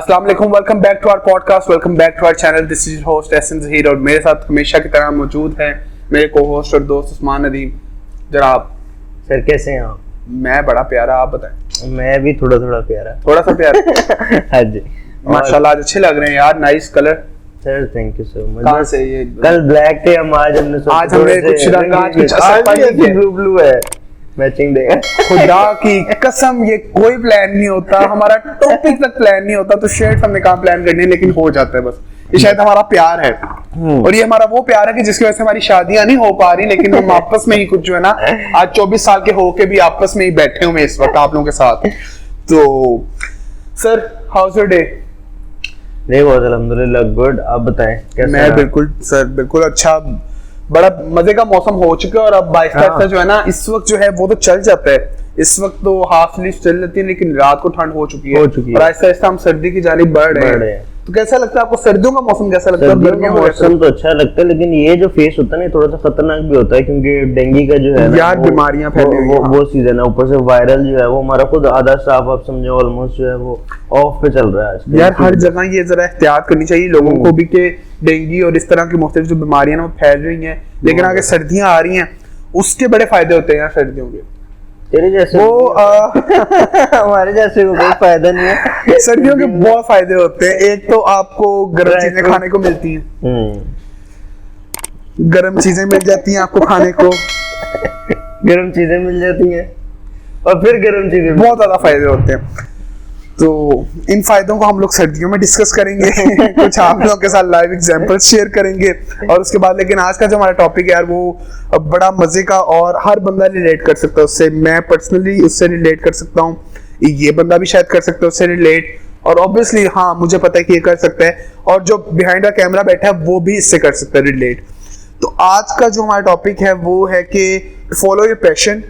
अस्सलाम वालेकुम, welcome back to our podcast, welcome back to our channel. This is host Ehsan Zaheer और मेरे साथ हमेशा की तरह मौजूद है मेरे को होस्ट और दोस्त उस्मान नदीम। जनाब सर कैसे हैं आप? मैं बड़ा प्यारा, आप बताएं। मैं भी थोड़ा प्यारा, थोड़ा सा प्यारा। हाँ जी, माशाल्लाह आज अच्छे लग रहे हैं यार, nice colour. Sir thank you so much. कहाँ से ये? कल ब्लैक थे हम, आज हमने आज हमने कुछ रंग, आज कुछ ब्लू है, मैचिंग देगा। खुदा की कसम ये कोई प्लान नहीं होता, हमारा टॉपिक तक प्लान नहीं होता, तो शर्ट हमने कहाँ प्लान करनी है, लेकिन हो जाता है बस। ये शायद हमारा प्यार है और ये हमारा वो प्यार है कि जिसकी वजह से हमारी शादियां नहीं हो पा रही, लेकिन हम आपस में ही कुछ जो है ना, आज 24 साल के होके भी आपस में ही बैठे हुए इस वक्त आप लोगों के साथ। तो सर हाउस योर डे? नहीं बहुत अल्हम्दुलिल्लाह गुड। आप बताएं कैसा? मैं बिल्कुल सर बिल्कुल अच्छा, बड़ा मजे का मौसम हो चुका है और अब आहिस्ता जो है ना, इस वक्त जो है वो तो चल जाता है, इस वक्त तो हाफ स्लीव चल जाती है, लेकिन रात को ठंड हो चुकी है और आहिस्ता आहिस्ता हम सर्दी की जानिब बढ़ रहे हैं। तो कैसा लगता है आपको सर्दियों का मौसम? कैसा लगता है? गर्मियों का मौसम तो अच्छा लगता है, लेकिन ये जो फेस होता है ना थोड़ा सा खतरनाक भी होता है, क्योंकि डेंगू का जो है ना यार बीमारियां फैली हुई हैं, वो सीजन है। ऊपर से वायरल जो है वो हमारा खुद आधा स्टाफ आप समझो ऑलमोस्ट जो है वो ऑफ पे चल रहा है यार। हर जगह ये जरा एहतियात करनी चाहिए लोगों को भी कि डेंगू और इस तरह की मुख्तलिफ जो बीमारियां ना वो फैल रही हैं, लेकिन आगे सर्दियां आ रही हैं, उसके बड़े फायदे होते हैं यार सर्दियों के। तेरे जैसे वो हमारे जैसे को कोई फायदा नहीं है। सर्दियों के बहुत फायदे होते हैं। एक तो आपको गर्म चीजें खाने को मिलती हैं, गर्म चीजें मिल जाती हैं आपको खाने को, गर्म चीजें मिल जाती हैं और फिर गर्म चीजें, बहुत ज्यादा फायदे होते हैं। तो इन फायदों को हम लोग सर्दियों में डिस्कस करेंगे कुछ आप लोगों के साथ लाइव एग्जांपल शेयर करेंगे और उसके बाद, लेकिन आज का जो हमारा टॉपिक है यार वो बड़ा मजे का और हर बंदा रिलेट कर सकता है उससे। मैं पर्सनली उससे रिलेट कर सकता हूँ, ये बंदा भी शायद कर सकता है उससे रिलेट, और ऑब्वियसली हाँ मुझे पता है कि ये कर सकता है, और जो बिहाइंड द कैमरा बैठा है वो भी इससे कर सकता है रिलेट। तो आज का जो हमारा टॉपिक है वो है कि follow your passion,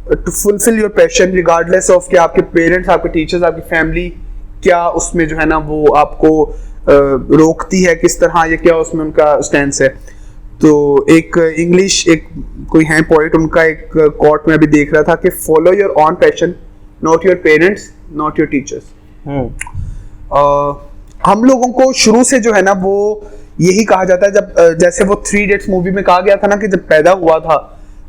to fulfil your passion regardless of कि आपके पेरेंट्स, आपके टीचर्स, आपकी फैमिली क्या उसमें जो है ना वो आपको रोकती है किस तरह, या क्या उसमें उनका स्टैंस है। तो एक इंग्लिश एक कोई है पोइट, उनका एक कोट में अभी देख रहा था कि follow your on passion, not your parents, not your teachers. हम लोगों को शुरू से जो है ना वो यही कहा जाता है, जब जैसे वो 3 Idiots मूवी में कहा गया था ना कि जब पैदा हुआ था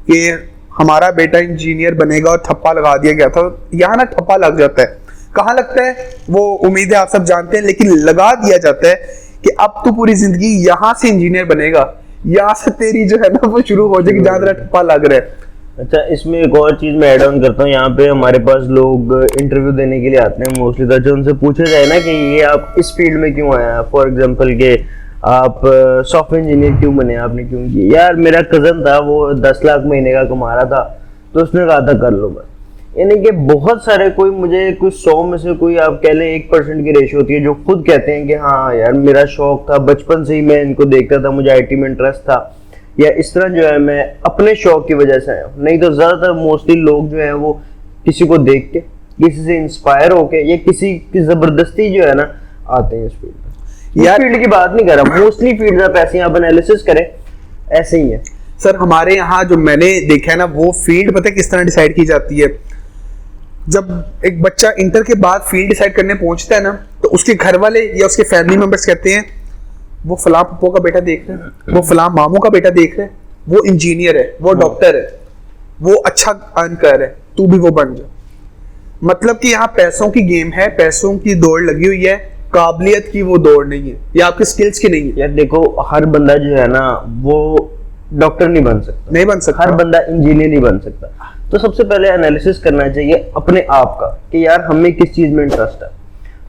कि हमारा बेटा इंजीनियर बनेगा और ठप्पा लगा दिया गया था। यहाँ ना ठप्पा लग जाता है, कहाँ लगता है वो उम्मीद है आप सब जानते हैं, लेकिन लगा दिया जाता है कि अब तो पूरी जिंदगी यहाँ से इंजीनियर बनेगा, यहाँ से तेरी जो है ना वो शुरू हो जाएगी जहाँ तेरा ठप्पा लग रहा है। अच्छा, इसमें एक और चीज मैं ऐड ऑन करता हूँ। यहाँ पे हमारे पास लोग इंटरव्यू देने के लिए आते हैं मोस्टली, तो उनसे पूछा जाए ना कि ये आप इस फील्ड में क्यों आए, फॉर एग्जाम्पल के आप सॉफ्टवेयर इंजीनियर क्यों बने, आपने क्यों किया? यार मेरा कजन था, वो 10 लाख महीने का कमा रहा था, तो उसने कहा था कर लो बस। यानी कि बहुत सारे, कोई मुझे कुछ 100 में से कोई आप कह लें 1% की रेशियो होती है जो खुद कहते हैं कि हाँ यार मेरा शौक था, बचपन से ही मैं इनको देखता था, मुझे IT में इंटरेस्ट था, या इस तरह जो है मैं अपने शौक की वजह से आया। नहीं तो ज्यादातर मोस्टली लोग जो है वो किसी को देख के, किसी से इंस्पायर होके, या किसी की जबरदस्ती जो है ना आते हैं इस फील्ड में। यार फील्ड की बात नहीं कर रहा, मोस्टली फील्ड आप ऐसे आप एनालिसिस करें ऐसे ही है। सर हमारे यहाँ जो मैंने देखा है ना वो फील्ड पता है किस तरह डिसाइड की जाती है। जब एक बच्चा इंटर के बाद फील्ड डिसाइड करने पहुंचता है ना, तो उसके घर वाले या उसके फैमिली मेंबर्स कहते हैं वो फलां पप्पो का बेटा देख रहे हैं, वो फलां मामू का बेटा देख रहे हैं, वो इंजीनियर है, वो डॉक्टर है, वो अच्छा अर्न कर है, तू भी वो बन जा। मतलब कि यहाँ पैसों की गेम है, पैसों की दौड़ लगी हुई है, काबिलियत की वो दौड़ नहीं है, या आपके स्किल्स की नहीं है। यार देखो हर बंदा जो है ना वो डॉक्टर नहीं बन सकता, हर बंदा इंजीनियर नहीं बन सकता। तो सबसे पहले एनालिसिस करना चाहिए अपने आप का कि यार हमें किस चीज में इंटरेस्ट है।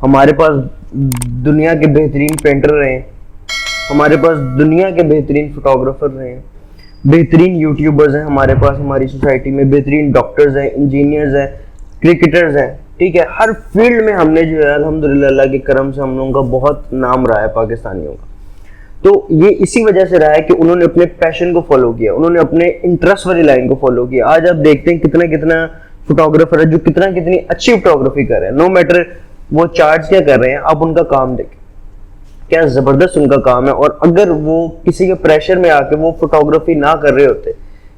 हमारे पास दुनिया के बेहतरीन पेंटर रहे हैं, हमारे पास दुनिया के बेहतरीन फोटोग्राफर रहे हैं, बेहतरीन यूट्यूबर्स हैं हमारे पास, हमारी सोसाइटी में बेहतरीन डॉक्टर्स हैं, इंजीनियर्स हैं, क्रिकेटर्स हैं, ठीक है। हर फील्ड में हमने जो है अल्हम्दुलिल्लाह अल्लाह के करम से हम लोगों का बहुत नाम रहा है पाकिस्तानियों का। तो ये इसी वजह से रहा है कि उन्होंने अपने पैशन को फॉलो किया, उन्होंने अपने इंटरेस्ट वाली लाइन को फॉलो किया। आज आप देखते हैं कितना कितना फोटोग्राफर है जो कितनी अच्छी फोटोग्राफी कर रहे हैं, नो मैटर वो चार्ज क्या कर रहे हैं, आप उनका काम देखें क्या जबरदस्त उनका काम है। और अगर वो किसी के प्रेशर में आके वो फोटोग्राफी ना कर रहे होते,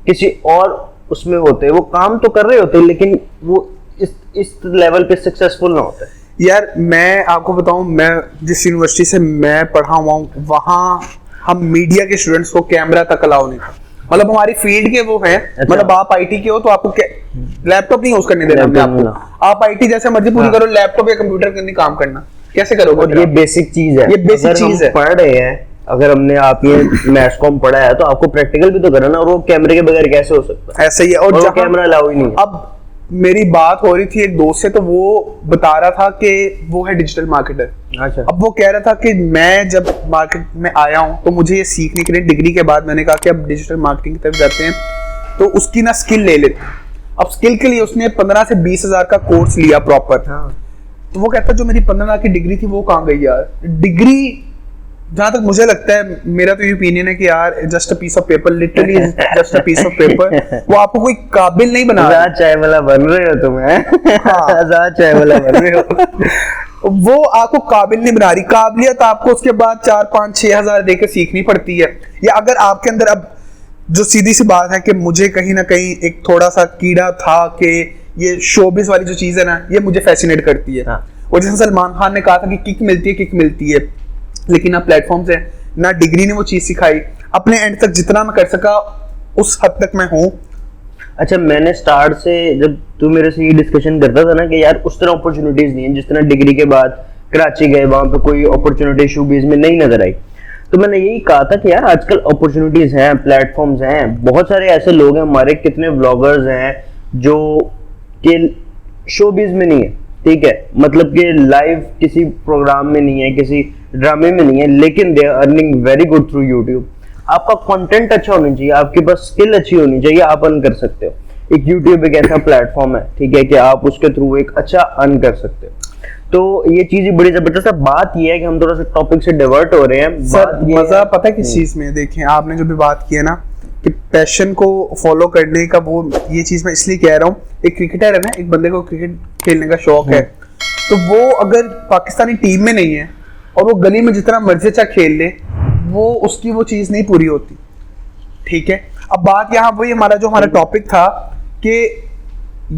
किसी और उसमें होते, वो काम तो कर रहे होते लेकिन वो इस लेवल पे सक्सेसफुल ना होते। यार मैं आपको बताऊं, मैं जिस यूनिवर्सिटी से मैं पढ़ा हुआ हूँ वहाँ हम मीडिया के स्टूडेंट्स को कैमरा तक अलाउ नहीं था। मतलब हमारी फील्ड के वो है, मतलब आप आईटी के हो तो आपको लैपटॉप नहीं यूज करने देना हमने आपको। आप आईटी जैसे मर्जी पूरी करो, लैपटॉप या कंप्यूटर के नहीं काम करना, कैसे करोगे? और ये बेसिक चीज है, ये बेसिक चीज है। पढ़ रहे हैं, अगर हमने आप ये मैथ्स कॉम पढ़ा है तो आपको प्रैक्टिकल भी तो करना, और वो कैमरे के बगैर कैसे हो सकता है? ऐसे ही है। और वो कैमरा अलाउ ही नहीं है। अब मेरी बात हो रही थी एक दोस्त से, तो वो बता रहा था कि वो है डिजिटल मार्केटर। अच्छा। अब वो कह रहा था कि मैं जब मार्केट में आया हूँ तो मुझे ये सीखने के लिए डिग्री के बाद मैंने कहा कि अब डिजिटल मार्केटिंग की तरफ जाते हैं, तो उसकी ना स्किल ले लेते हैं। अब स्किल के लिए उसने 15 से 20 हजार का कोर्स लिया प्रॉपर। तो वो कहता जो मेरी 15 लाख की डिग्री थी वो कहाँ गई यार? डिग्री जहां तक मुझे लगता है, मेरा तो ये ओपिनियन है कि यार just a piece of paper, literally just a piece of paper, वो आपको कोई काबिल नहीं बना रहा। चाय वाला बन रहे हो तुम, हैं? चाय वाला बन रहे हो। वो आपको काबिल नहीं बना रही। काबिलियत आपको उसके बाद 4, 5, 6 हजार देकर सीखनी पड़ती है। या अगर आपके अंदर, अब जो सीधी सी बात है कि मुझे कहीं ना कहीं एक थोड़ा सा कीड़ा था कि ये शोबिस वाली जो चीज है ना, ये मुझे फैसिनेट करती है। और जैसे सलमान खान ने कहा था कि किक मिलती है, लेकिन अब प्लेटफॉर्म से ना डिग्री ने वो चीज सिखाई। अपने एंड तक जितना मैं कर सका उस हद तक मैं हूँ। अच्छा, मैंने स्टार्ट से, जब तू मेरे से ये डिस्कशन करता था ना कि यार उस तरह अपॉर्चुनिटीज नहीं है जिस तरह डिग्री के बाद कराची गए, वहां पे कोई अपॉर्चुनिटी शोबिज में नहीं नजर आई, तो मैंने यही कहा था कि यार आजकल अपॉर्चुनिटीज हैं, प्लेटफॉर्म्स हैं, बहुत सारे ऐसे लोग हैं हमारे, कितने व्लॉगर्स हैं जो कि शोबिज में नहीं है, ठीक है, मतलब कि लाइव किसी प्रोग्राम में नहीं है, किसी ड्रामे में नहीं है, लेकिन they are earning very good through YouTube. आपका कंटेंट अच्छा होना चाहिए, आपके पास स्किल अच्छी होनी चाहिए, आप अर्न कर सकते हो। एक यूट्यूब एक ऐसा प्लेटफॉर्म है, ठीक है, कि आप उसके थ्रू एक अच्छा अर्न कर सकते हो। तो ये चीज बड़ी जबरदस्त है। बात ये है कि हम थोड़ा सा टॉपिक से डिवर्ट हो रहे हैं। सर मजा पता है किस चीज में? देखें, आपने जो भी बात की है ना कि पैशन को फॉलो करने का, वो ये चीज मैं इसलिए कह रहा हूँ, एक क्रिकेटर है ना, एक बंदे को क्रिकेट खेलने का शौक है, तो वो अगर पाकिस्तानी टीम में नहीं है और वो गली में जितना मर्जी अच्छा खेल ले, वो उसकी वो चीज नहीं पूरी होती, ठीक है। अब बात यहाँ वही जो हमारा टॉपिक था कि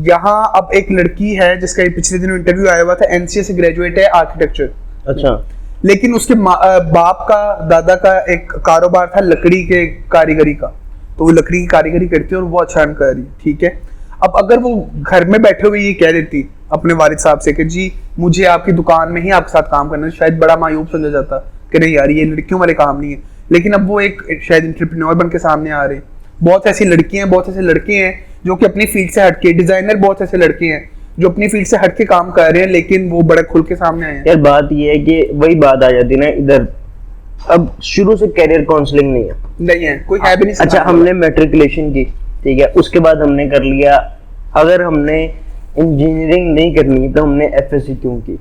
यहाँ अब एक लड़की है जिसका पिछले दिनों इंटरव्यू आया हुआ था, एनसीए से ग्रेजुएट है, आर्किटेक्चर। अच्छा। लेकिन उसके बाप का, दादा का एक कारोबार था लकड़ी के कारीगरी का, तो वो लकड़ी की कारीगरी करती है और वो अच्छा अर्न कर रही है, ठीक है। अब अगर वो घर में बैठे हुए ये कह देती अपने वालिद साहब से कि जी मुझे आपकी दुकान में ही आपके साथ काम करना है, शायद बड़ा मायूब समझा जाता कि नहीं यार ये लड़कियों वाले काम नहीं है। लेकिन अब वो एक शायद एंटरप्रेन्योर बन के सामने आ रहे हैं। बहुत ऐसी लड़कियां, बहुत ऐसे लड़के हैं जो कि अपनी फील्ड से हटके, डिजाइनर बहुत ऐसे लड़के हैं जो अपनी फील्ड से हटके काम कर रहे हैं, लेकिन वो बड़ा खुल के सामने आए हैं। यार बात ये है कि वही बात आ जाती ना इधर, अब शुरू से कैरियर काउंसलिंग नहीं है, कोई है भी नहीं। अच्छा, हमने मैट्रिकुलेशन की, ठीक है, उसके बाद हमने कर लिया, अगर हमने इंजीनियरिंग नहीं करनी तो हमने एफएससी क्यों की?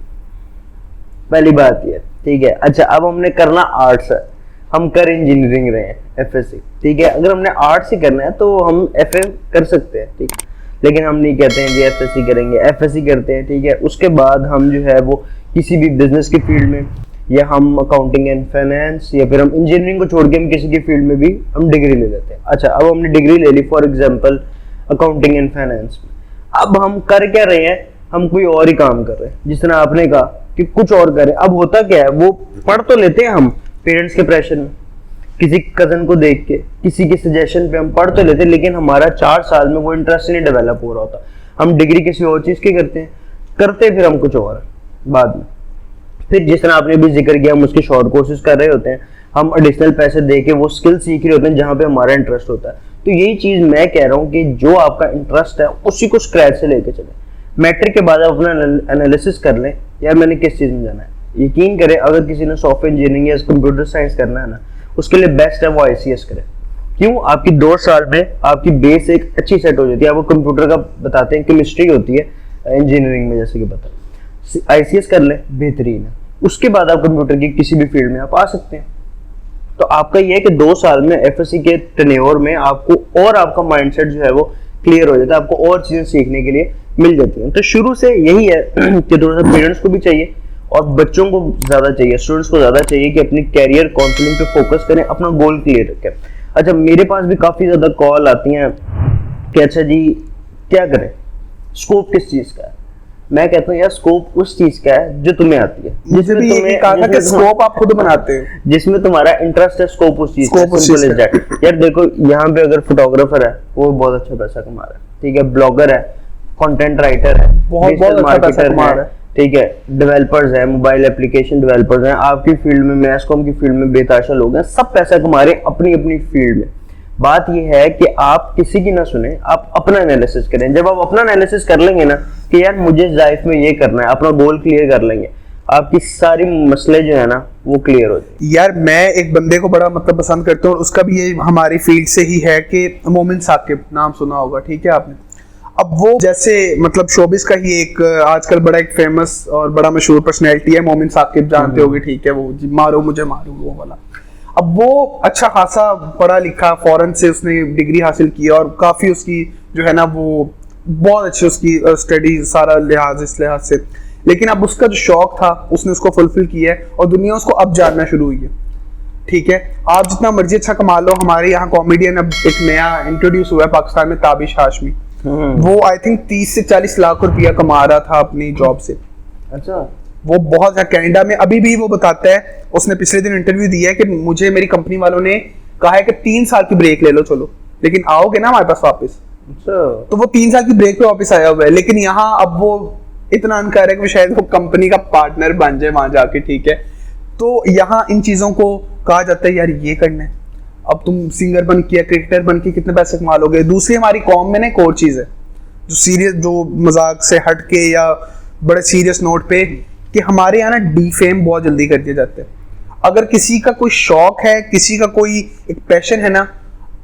पहली बात ये, ठीक है। अच्छा, अब हमने करना आर्ट्स है, हम कर इंजीनियरिंग रहे हैं, एफएससी, ठीक है। अगर हमने आर्ट्स ही करना है तो हम एफए कर सकते हैं, ठीक है, लेकिन हम नहीं कहते हैं जी एफएससी करेंगे, एफएससी करते हैं, ठीक है। उसके बाद हम जो है वो किसी भी बिजनेस की फील्ड में, या हम अकाउंटिंग एंड फाइनेंस, या फिर हम इंजीनियरिंग को छोड़ के हम किसी की फील्ड में भी हम डिग्री ले लेते हैं। अच्छा, अब हमने डिग्री ले ली for example accounting and finance में, अब हम कर क्या रहे हैं? हम कोई और ही काम कर रहे हैं, जिस तरह आपने कहा कि कुछ और करें। अब होता क्या है, वो पढ़ तो लेते हैं हम पेरेंट्स के प्रेशर में, किसी कजन को देख के, किसी के सजेशन पे हम पढ़ तो लेते हैं, लेकिन हमारा 4 साल में वो इंटरेस्ट नहीं डेवलप हो रहा होता। हम डिग्री किसी और चीज की करते फिर हम कुछ और बाद में। फिर जिस तरह आपने भी जिक्र किया, हम उसके शॉर्ट कोर्सेज कर रहे होते हैं, हम एडिशनल पैसे दे के वो स्किल सीख रहे होते हैं जहाँ पे हमारा इंटरेस्ट होता है। तो यही चीज मैं कह रहा हूँ कि जो आपका इंटरेस्ट है उसी को स्क्रैच से लेके चले। मैट्रिक के बाद आप अपना एनालिसिस कर लें, यार मैंने किस चीज में जाना है। यकीन करें, अगर किसी ने सॉफ्टवेयर इंजीनियरिंग या कंप्यूटर साइंस करना है ना, उसके लिए बेस्ट है वो आईसीएस करे। क्यों? आपकी 2 साल में आपकी बेस एक अच्छी सेट हो जाती है। आपको कंप्यूटर का बताते हैं, केमिस्ट्री होती है इंजीनियरिंग में, जैसे कि पता, आईसीएस कर ले, बेहतरीन है। उसके बाद आप कंप्यूटर की किसी भी फील्ड में आप आ सकते हैं। तो आपका ये है कि 2 साल में एफएससी के टेन्योर में आपको और आपका माइंडसेट जो है वो क्लियर हो जाता है, आपको और चीजें सीखने के लिए मिल जाती हैं। तो शुरू से यही है कि थोड़ा सा पेरेंट्स को भी चाहिए और बच्चों को ज्यादा चाहिए, स्टूडेंट्स को ज्यादा चाहिए कि अपनी कैरियर काउंसलिंग पे फोकस करें, अपना गोल क्लियर रखें। अच्छा, मेरे पास भी काफी ज्यादा कॉल आती हैं कि अच्छा जी क्या करें, स्कोप किस चीज का है। मैं कहता हूँ यार स्कोप उस चीज का है जो तुम्हें आती है, मुझे भी यही कहा था कि स्कोप आप खुद बनाते हो, जिसमें तुम्हारा इंटरेस्ट है, स्कोप उस चीज का। यार देखो यहाँ पे अगर फोटोग्राफर है वो बहुत अच्छा पैसा कमा रहा है, ठीक है, ब्लॉगर है, कंटेंट राइटर है, बहुत मार्केटर है, ठीक है, डेवलपर्स है, मोबाइल एप्लीकेशन डेवलपर्स हैं, आपकी फील्ड में, मैस कॉम की फील्ड में बेताशा लोग हैं, सब पैसा कमा रहे हैं अपनी अपनी फील्ड में। बात यह है कि आप किसी की ना सुने, आप अपना एनालिसिस करें। जब आप अपना एनालिसिस कर लेंगे ना कि यार मुझे लाइफ में ये करना है, अपना गोल क्लियर कर लेंगे, आपकी सारी मसले जो है ना वो क्लियर हो जाए। यार मैं एक बंदे को बड़ा मतलब पसंद करता हूँ, उसका भी ये हमारी फील्ड से ही है कि मोमिन साकिब, नाम सुना होगा, ठीक है आपने। अब वो जैसे मतलब शोबिस का ही एक आजकल बड़ा एक फेमस और बड़ा मशहूर पर्सनैलिटी है, मोमिन साकिब, जानते होगे, ठीक है, वो मारो मुझे मारो वो वाला। अब वो अच्छा खासा पढ़ा लिखा, फॉरेन से उसने डिग्री हासिल की और काफी उसकी जो है ना वो बहुत अच्छी उसकी स्टडी सारा लिहाज इस लिहाज से, लेकिन अब उसका जो शौक था उसने उसको फुलफिल किया है और दुनिया उसको अब जानना शुरू हुई है, ठीक है। आप जितना मर्जी अच्छा कमा लो, हमारे यहाँ कॉमेडियन अब एक नया इंट्रोड्यूस हुआ है पाकिस्तान में, ताबिश हाशमी, वो आई थिंक 30 से 40 लाख रुपया कमा रहा था अपनी जॉब से। अच्छा, वो बहुत कनाडा में अभी भी वो बताता है, उसने पिछले दिन इंटरव्यू दिया है कि मुझे मेरी कंपनी वालों ने कहा है कि 3 साल की ब्रेक ले लो, चलो, लेकिन आओगे ना हमारे पास वापस। तो वो 3 साल की ब्रेक पे वापस आया हुआ है, लेकिन यहाँ अब वो इतना अनकार है कि शायद वो कंपनी का पार्टनर बन जाए वहां जाके, ठीक है। तो यहाँ इन चीजों को कहा जाता है यार ये करना है, अब तुम सिंगर बन के या क्रिकेटर बन के कितने पैसे कमा लोगे। दूसरी हमारी कौम में ना एक और चीज है जो सीरियस, जो मजाक से हट के या बड़े सीरियस नोट पे, कि हमारे यहाँ ना डीफेम बहुत जल्दी कर दिए जाते हैं। अगर किसी का कोई शौक है, किसी का कोई एक पैशन है ना,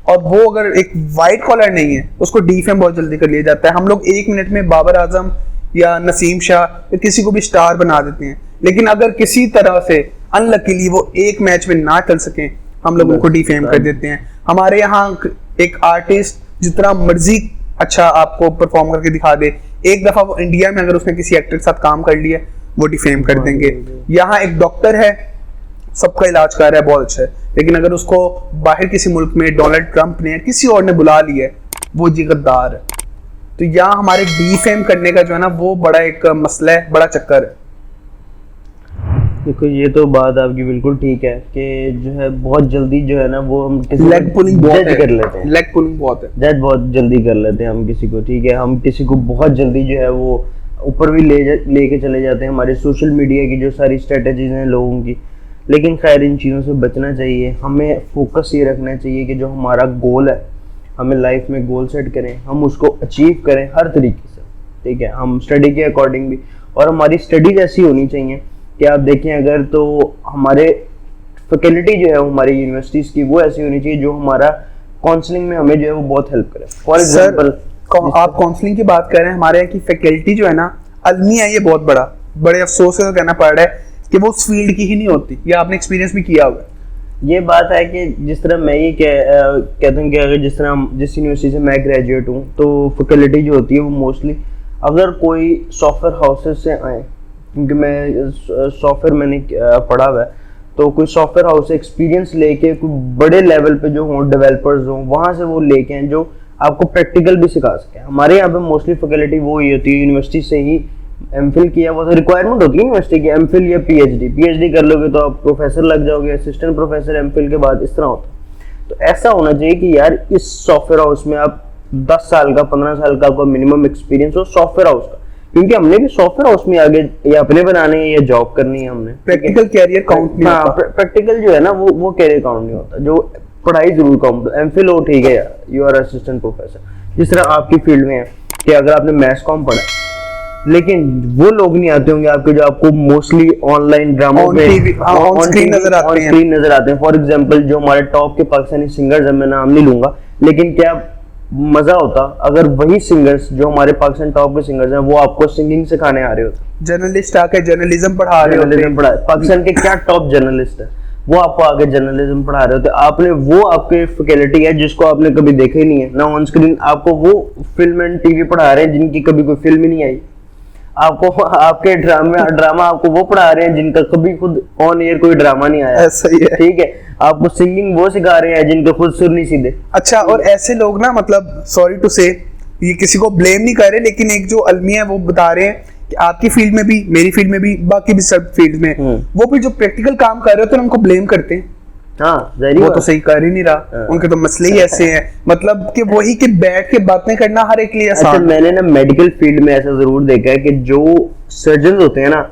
और वो अगर एक वाइट कॉलर नहीं है, उसको डीफेम बहुत जल्दी कर लिया जाता है। हम लोग 1 मिनट में बाबर आजम या नसीम शाह या किसी को भी स्टार बना देते हैं, लेकिन अगर किसी तरह से अनलकीली वो एक मैच में ना चल सके, हम लोग उनको डीफेम कर देते हैं। हमारे यहाँ एक आर्टिस्ट जितना मर्जी अच्छा आपको परफॉर्म करके दिखा दे, एक दफा वो इंडिया में अगर उसने किसी एक्टर के साथ काम कर लिया, वो डिफेम कर देंगे। यहाँ एक डॉक्टर है, सबका इलाज कर रहा है, बहुत अच्छा है, लेकिन अगर उसको बाहर किसी मुल्क में डोनाल्ड ट्रंप ने किसी और ने बुला लिया है, वो जी गद्दार है। तो यहाँ हमारे डीफेम करने का जो है ना वो बड़ा एक मसला है, बड़ा चक्कर है। देखो ये तो बात आपकी बिल्कुल ठीक है कि जो है बहुत जल्दी जो है ना वो हम लेग पुलिंग बहुत कर लेते हैं, लेग पुलिंग बहुत है, जज बहुत जल्दी कर लेते हैं हम किसी को, ठीक है, हम किसी को बहुत जल्दी जो है वो ऊपर भी लेके चले जाते हैं, हमारे सोशल मीडिया की जो सारी स्ट्रेटेजीज हैं लोगों की। लेकिन खैर इन चीज़ों से बचना चाहिए, हमें फोकस ये रखना चाहिए कि जो हमारा गोल है, हमें लाइफ में गोल सेट करें, हम उसको अचीव करें हर तरीके से, ठीक है, हम स्टडी के अकॉर्डिंग भी, और हमारी स्टडीज ऐसी होनी चाहिए कि आप देखें अगर तो हमारे फैकल्टी जो है हमारी यूनिवर्सिटीज़ की वो ऐसी होनी चाहिए जो हमारा काउंसलिंग में हमें जो है वो बहुत हेल्प करे। फॉर एग्जाम्पल आप काउंसलिंग की बात कर रहे हैं, हमारे यहाँ की फैकल्टी जो है ना अलमिया, ये बहुत बड़े अफसोस से कहना पड़ रहा है कि वो उस फील्ड की ही नहीं होती, ये आपने एक्सपीरियंस भी किया हुआ है। ये बात है कि जिस तरह मैं ये कहता हूँ कि अगर जिस तरह जिस यूनिवर्सिटी से मैं ग्रेजुएट हूँ तो फैकल्टी जो होती है वो मोस्टली अगर कोई सॉफ्टवेयर हाउसेस से आए, क्योंकि मैं सॉफ्टवेयर मैंने पढ़ा हुआ है, तो कोई सॉफ्टवेयर हाउस से एक्सपीरियंस लेके कोई बड़े लेवल पे जो हों डेवलपर्स हों, वहाँ से वो लेके हैं जो आपको प्रैक्टिकल भी सिखा सके। हमारे यहाँ पे मोस्टली फैकल्टी वो ही होती है, यूनिवर्सिटी से ही एमफिल किया, वो तो रिक्वायरमेंट होती है यूनिवर्सिटी की, एमफिल या पीएचडी कर लोगे तो आप प्रोफेसर लग जाओगे, असिस्टेंट प्रोफेसर एमफिल के बाद, इस तरह होता है। तो ऐसा होना चाहिए कि यार इस सॉफ्टवेयर हाउस में आप 10 साल का 15 साल का आपका मिनिमम एक्सपीरियंस हो सॉफ्टवेयर हाउस का, क्योंकि हमने भी सॉफ्टवेयर हाउस में आगे या अपने बनाने हैं या जॉब करनी है, हमने प्रैक्टिकल कैरियर काउंट नहीं होता। प्रैक्टिकल जो है ना वो कैरियर काउंट नहीं होता, जो पढ़ाई जरूर काउंट। एमफिल हो ठीक है यार, यू आर असिस्टेंट प्रोफेसर, जिस तरह आपकी फील्ड में है कि अगर आपने मैथ्स कॉम पढ़ा, लेकिन वो लोग नहीं आते होंगे आपके जो आपको mostly online drama on screen नजर आते हैं। फॉर एग्जांपल जो हमारे टॉप के पाकिस्तानी सिंगर्स हैं, मैं नाम नहीं लूंगा, लेकिन क्या मजा होता अगर वही सिंगर्स जो हमारे पाकिस्तान टॉप के सिंगर्स हैं वो आपको सिंगिंग सिखाने आ रहे होते, जर्नलिस्ट आके जर्नलिज्म पढ़ा रहे होते। पाकिस्तान के क्या टॉप जर्नलिस्ट है वो आपको आगे जर्नलिज्म पढ़ा रहे होते। आपने वो आपके फैकल्टी है जिसको आपने कभी देखा ही नहीं है ना ऑन स्क्रीन, आपको वो फिल्म एंड टीवी पढ़ा रहे हैं जिनकी कभी कोई फिल्म ही नहीं आई, आपको आपके ड्रामा आपको वो पढ़ा रहे हैं जिनका कभी खुद ऑन एयर कोई ड्रामा नहीं आया, सही है, ठीक है, आपको सिंगिंग वो सिखा रहे हैं जिनके खुद सुर नहीं सीधे। अच्छा, और ऐसे लोग ना, मतलब सॉरी टू से, ये किसी को ब्लेम नहीं कर रहे, लेकिन एक जो अलमिया है वो बता रहे हैं कि आपकी फील्ड में भी, मेरी फील्ड में भी, बाकी भी सब फील्ड में वो भी जो प्रैक्टिकल काम कर रहे हो तो उनको ब्लेम करते हैं, वो तो सही कर ही नहीं रहा, उनके तो मसले ही ऐसे हैं, मतलब कि वही कि बैठ के बातें करना हर एक लिए आसान। अच्छा, मैंने ना मेडिकल फील्ड में ऐसा जरूर देखा है कि जो सर्जन होते हैं ना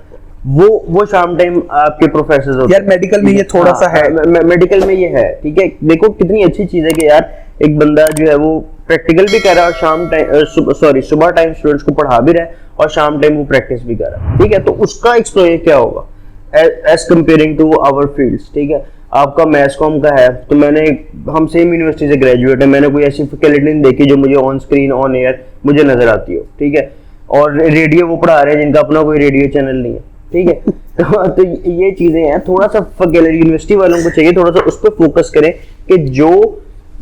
वो शाम टाइम आपके प्रोफेसर होते हैं। यार मेडिकल में ये थोड़ा सा है, मेडिकल में ये है, ठीक है। देखो कितनी अच्छी चीज है कि यार एक बंदा जो है वो प्रैक्टिकल भी कर रहा है और शाम टाइम सुबह टाइम स्टूडेंट्स को पढ़ा भी रहा है और शाम टाइम वो प्रैक्टिस भी कर रहा है, ठीक है। तो उसका एक्सपोजर क्या होगा as comparing to our fields, ठीक है। आपका मैथ्स कॉम का है तो हम सेम यूनिवर्सिटी से ग्रेजुएट है, मैंने कोई ऐसी फैकल्टी नहीं देखी जो मुझे ऑन स्क्रीन ऑन एयर मुझे नजर आती हो, ठीक है। और रेडियो वो पढ़ा रहे हैं जिनका अपना कोई रेडियो चैनल नहीं है, ठीक है। तो ये चीजें हैं, थोड़ा सा फैकल्टी यूनिवर्सिटी वालों को चाहिए थोड़ा सा उस पर फोकस करें कि जो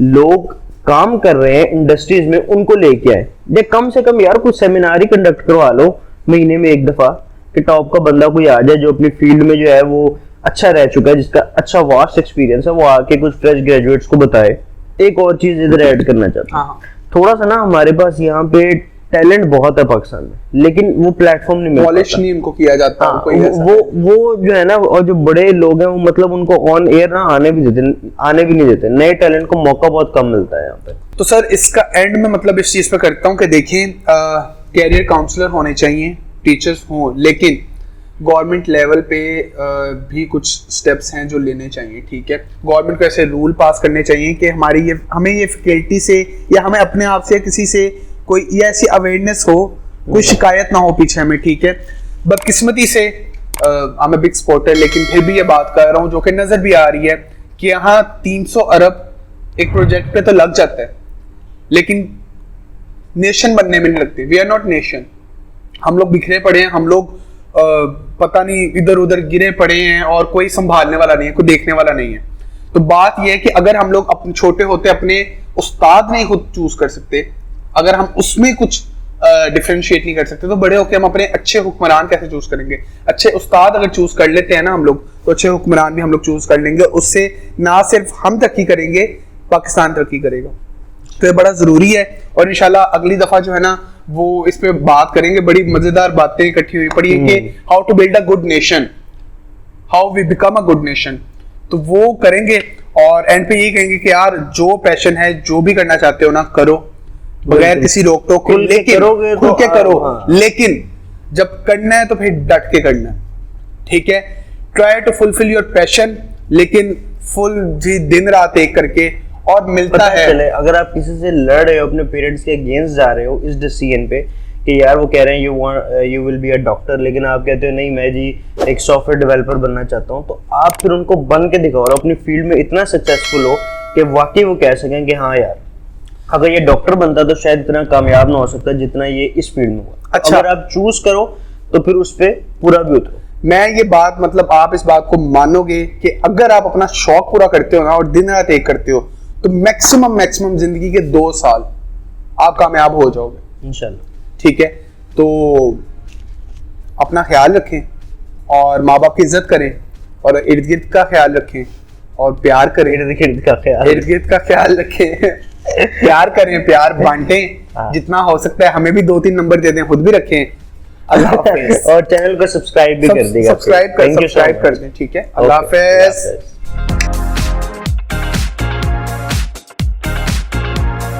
लोग काम कर रहे हैं इंडस्ट्रीज में उनको लेके आए, या कम से कम यार कुछ सेमिनार ही कंडक्ट करवा लो महीने में एक दफा, कि टॉप का बंदा कोई आ जाए जो अपनी फील्ड में जो है वो अच्छा रह चुका है, जिसका अच्छा वास्ट एक्सपीरियंस है, वो आके कुछ फ्रेश ग्रेजुएट्स को बताए। एक और चीज इधर ऐड करना चाहता हूँ, थोड़ा सा ना हमारे पास यहाँ पे टैलेंट बहुत है पाकिस्तान में, लेकिन वो प्लेटफॉर्म नहीं मिल पाता, नहीं उनको किया जाता। वो जो है ना, और जो बड़े लोग हैं वो मतलब उनको ऑन एयर ना आने भी नहीं देते, नए टैलेंट को मौका बहुत कम मिलता है यहाँ पे। तो सर इसका एंड में मतलब इस चीज पे करता हूँ कि देखें कैरियर काउंसलर होने चाहिए, टीचर्स हों, लेकिन गवर्नमेंट लेवल पे भी कुछ स्टेप्स हैं जो लेने चाहिए, ठीक है। गवर्नमेंट को ऐसे रूल पास करने चाहिए कि हमें ये फैकल्टी से या हमें अपने आप से किसी से कोई ये ऐसी अवेयरनेस हो, कोई शिकायत ना हो पीछे हमें, ठीक है। बदकिस्मती से I'm a big supporter, लेकिन फिर भी ये बात कर रहा हूँ जो कि नजर भी आ रही है कि यहाँ 300 अरब एक प्रोजेक्ट पे तो लग जाता है, लेकिन नेशन बनने में नहीं लगती। वी आर नॉट नेशन, हम लोग बिखरे पड़े हैं, हम लोग पता नहीं इधर उधर गिरे पड़े हैं और कोई संभालने वाला नहीं है, कोई देखने वाला नहीं है। तो बात यह है कि अगर हम लोग अपने छोटे होते अपने उस्ताद नहीं खुद चूज कर सकते, अगर हम उसमें कुछ डिफरेंशिएट नहीं कर सकते, तो बड़े होकर हम अपने अच्छे हुक्मरान कैसे चूज करेंगे। अच्छे उस्ताद अगर चूज कर लेते हैं ना हम लोग, तो अच्छे हुक्मरान भी हम लोग चूज कर लेंगे, उससे ना सिर्फ हम तरक्की करेंगे, पाकिस्तान तरक्की करेगा। तो ये बड़ा जरूरी है और इंशाल्लाह अगली दफा जो है ना वो इस पे बात करेंगे, बड़ी मजेदार बातें इकट्ठी हुई पड़ी है कि how to build a good nation, how we become a good nation, तो वो करेंगे। और एंड पे यही कहेंगे कि यार जो पैशन है, जो भी करना चाहते हो ना करो, बगैर किसी रोक टोक के, लेकिन खुल के करो, लेकिन जब करना है तो फिर डट के करना है, ठीक है। Try to fulfil your passion, लेकिन फुल जी दिन रात एक करके, और मिलता है। चले अगर आप किसी से लड़ रहे हो, अपने पेरेंट्स के अगेंस्ट जा रहे हो इस डिसीजन पे कि यार वो कह रहे हैं you will be a doctor, लेकिन आप कहते हो नहीं मैं जी एक सॉफ्टवेयर डेवलपर बनना चाहता हूँ, तो आप फिर उनको बन के दिखाओ और अपनी फील्ड में इतना सक्सेसफुल हो कि वाकई वो कह सकें कि हाँ यार अगर ये डॉक्टर बनता तो शायद इतना कामयाब ना हो सकता जितना ये इस फील्ड में हुआ। अच्छा, अगर आप चूज करो तो फिर उस पर पूरा भी उतरो। मैं ये बात मतलब आप इस बात को मानोगे कि अगर आप अपना शौक पूरा करते हो ना और दिन रात एक करते हो, तो मैक्सिमम जिंदगी के 2 साल आप कामयाब हो जाओगे इंशाल्लाह, ठीक है। तो अपना ख्याल रखें और माँ बाप की इज्जत करें और इर्द गिर्द का ख्याल रखें और प्यार करें, इर्द गिर्द का ख्याल रखें प्यार करें, प्यार बांटें जितना हो सकता है, हमें भी 2-3 नंबर दे दें, खुद भी रखें। अल्लाह हाफिज। और चैनल को सब्सक्राइब भी कर देगा, सब्सक्राइब कर दें, ठीक है। अल्लाह हाफिज।